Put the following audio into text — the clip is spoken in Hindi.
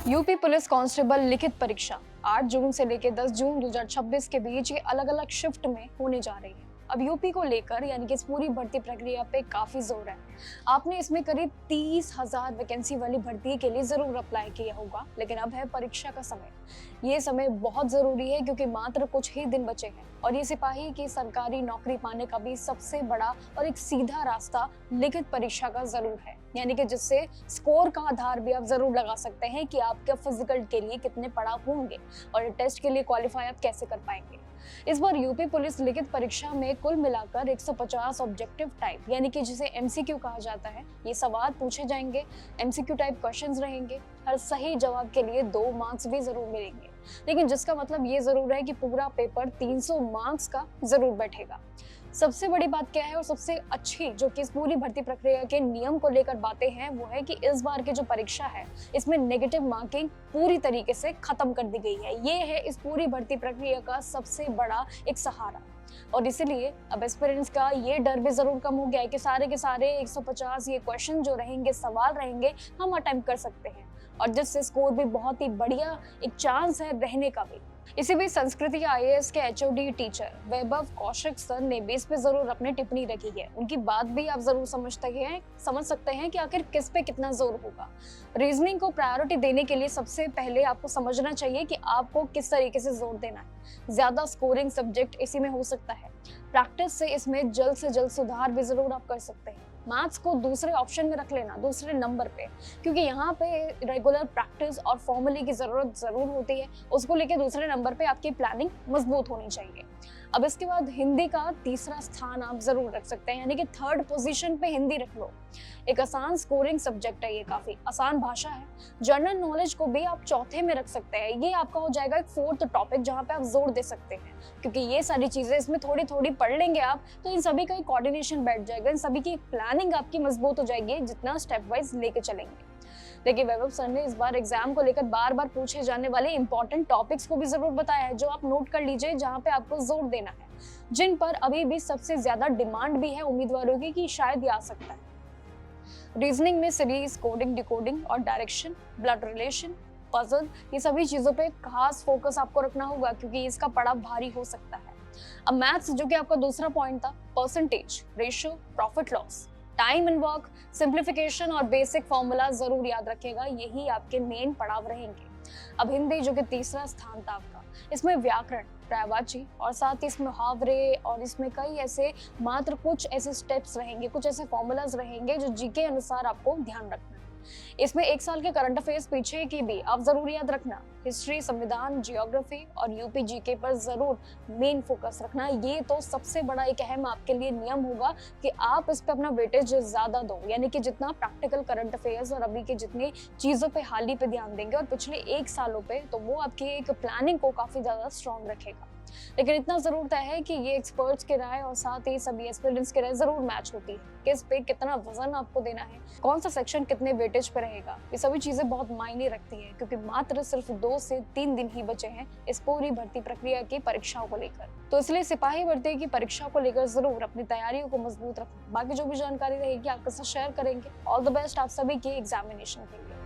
यूपी पुलिस कांस्टेबल लिखित परीक्षा 8 जून से लेकर 10 जून 2026 के बीच ये अलग अलग शिफ्ट में होने जा रही है। अब यूपी को लेकर यानी कि इस पूरी भर्ती प्रक्रिया पे काफी जोर है। आपने इसमें करीब 30,000 वैकेंसी वाली भर्ती के लिए जरूर अप्लाई किया होगा, लेकिन अब है परीक्षा का समय। ये समय बहुत जरूरी है क्योंकि मात्र कुछ ही दिन बचे हैं और ये सिपाही की सरकारी नौकरी पाने का भी सबसे बड़ा और एक सीधा रास्ता लिखित परीक्षा का जरूर है, यानी कि जिससे स्कोर का आधार भी आप जरूर लगा सकते हैं कि आपके फिजिकल के लिए कितने पड़ाव होंगे और टेस्ट के लिए क्वालिफाई आप कैसे कर पाएंगे। इस बार यूपी पुलिस लिखित परीक्षा में कुल मिलाकर 150 ऑब्जेक्टिव टाइप यानी कि जिसे एमसीक्यू कहा जाता है, ये सवाल पूछे जाएंगे। एमसीक्यू टाइप क्वेश्चंस रहेंगे। हर सही जवाब के लिए 2 मार्क्स भी जरूर मिलेंगे, लेकिन जिसका मतलब ये जरूर है कि पूरा पेपर 300 मार्क्स का जरूर बैठेगा। सबसे बड़ी बात क्या है और सबसे अच्छी जो कि इस पूरी भर्ती प्रक्रिया के नियम को लेकर बातें हैं वो है कि इस बार की जो परीक्षा है इसमें नेगेटिव मार्किंग पूरी तरीके से खत्म कर दी गई है। ये है इस पूरी भर्ती प्रक्रिया का सबसे बड़ा एक सहारा और इसीलिए अब एस्पिरेंट्स का ये डर भी जरूर कम हो गया है कि सारे के सारे 150 ये क्वेश्चन जो रहेंगे, सवाल रहेंगे, हम अटेम्प्ट कर सकते हैं और जिससे स्कोर भी बहुत ही बढ़िया एक चांस है रहने का भी। इसी बीच संस्कृति आईएएस के एचओडी टीचर वैभव कौशिक सर ने भी इस पे जरूर अपनी टिप्पणी रखी है। उनकी बात भी आप जरूर समझ सकते हैं कि आखिर किस पे कितना जोर होगा। रीजनिंग को प्रायोरिटी देने के लिए सबसे पहले आपको समझना चाहिए कि आपको किस तरीके से जोर देना है। ज्यादा स्कोरिंग सब्जेक्ट इसी में हो सकता है। प्रैक्टिस से इसमें जल्द से जल्द सुधार भी जरूर आप कर सकते हैं। मैथ्स को दूसरे ऑप्शन में रख लेना, दूसरे नंबर पे, क्योंकि यहाँ पे रेगुलर प्रैक्टिस और फॉर्मूले की जरूरत जरूर होती है। उसको लेके दूसरे नंबर पे आपकी प्लानिंग मजबूत होनी चाहिए। अब इसके बाद हिंदी का तीसरा स्थान आप जरूर रख सकते हैं, यानी कि 3rd पोजीशन पे हिंदी रख लो। एक आसान स्कोरिंग सब्जेक्ट है, ये काफी आसान भाषा है। जनरल नॉलेज को भी आप चौथे में रख सकते हैं। ये आपका हो जाएगा एक 4th टॉपिक जहाँ पे आप जोर दे सकते हैं, क्योंकि ये सारी चीजें इसमें थोड़ी थोड़ी पढ़ लेंगे आप तो इन सभी का एक कोऑर्डिनेशन बैठ जाएगा, इन सभी की प्लानिंग आपकी मजबूत हो जाएगी जितना स्टेप वाइज लेके चलेंगे। देखिए, वैभव सर ने इस बार एग्जाम को लेकर बार बार पूछे जाने वाले इंपॉर्टेंट टॉपिक्स को भी जरूर बताया है, जो आप नोट कर लीजिए, जहां पे आपको जोर देना है, जिन पर अभी भी सबसे ज्यादा डिमांड भी है उम्मीदवारों की कि शायद ये आ सकता है। रीजनिंग में सीरीज, कोडिंग, डिकोडिंग और डायरेक्शन, ब्लड रिलेशन, पजल, ये सभी चीजों पे खास फोकस आपको रखना होगा क्योंकि इसका पड़ाव भारी हो सकता है। अब मैथ्स जो कि आपका दूसरा पॉइंट था, percentage, ratio, profit loss, time and work, simplification और बेसिक फॉर्मूला जरूर याद रखिएगा, यही आपके मेन पड़ाव रहेंगे। अब हिंदी जो कि तीसरा स्थान था आपका, इसमें व्याकरण, पर्यायवाची और साथ ही इसमें मुहावरे और इसमें कई ऐसे मात्र कुछ ऐसे स्टेप्स रहेंगे, कुछ ऐसे फॉर्मूलाज रहेंगे जो जी के अनुसार आपको ध्यान रखना है। इसमें 1 साल के करंट अफेयर्स पीछे की भी आप जरूर याद रखना। हिस्ट्री, संविधान, जियोग्राफी और यूपी जीके पर जरूर मेन फोकस रखना। ये तो सबसे बड़ा एक अहम आपके लिए नियम होगा कि आप इस पे अपना वेटेज ज्यादा दो, यानी कि जितना प्रैक्टिकल करंट अफेयर्स और अभी के जितनी चीजों पे हाल ही पे ध्यान देंगे और पिछले 1 सालों पे, तो वो आपकी एक प्लानिंग को काफी ज्यादा स्ट्रॉन्ग रखेगा। लेकिन इतना जरूर तय है कि ये एक्सपर्ट्स के राय और साथ ही सभी एस्पिरेंट्स के राय जरूर मैच होती है। किस पे कितना वजन आपको देना है, कौन सा सेक्शन कितने वेटेज पे रहेगा, ये सभी चीजें बहुत मायने रखती है क्योंकि मात्र सिर्फ 2 से 3 दिन ही बचे हैं इस पूरी भर्ती प्रक्रिया की परीक्षाओं को लेकर। तो इसलिए सिपाही भर्ती की परीक्षा को लेकर जरूर अपनी तैयारियों को मजबूत रखें। बाकी जो भी जानकारी रहेगी आपके साथ शेयर करेंगे। ऑल द बेस्ट आप सभी की एग्जामिनेशन के लिए।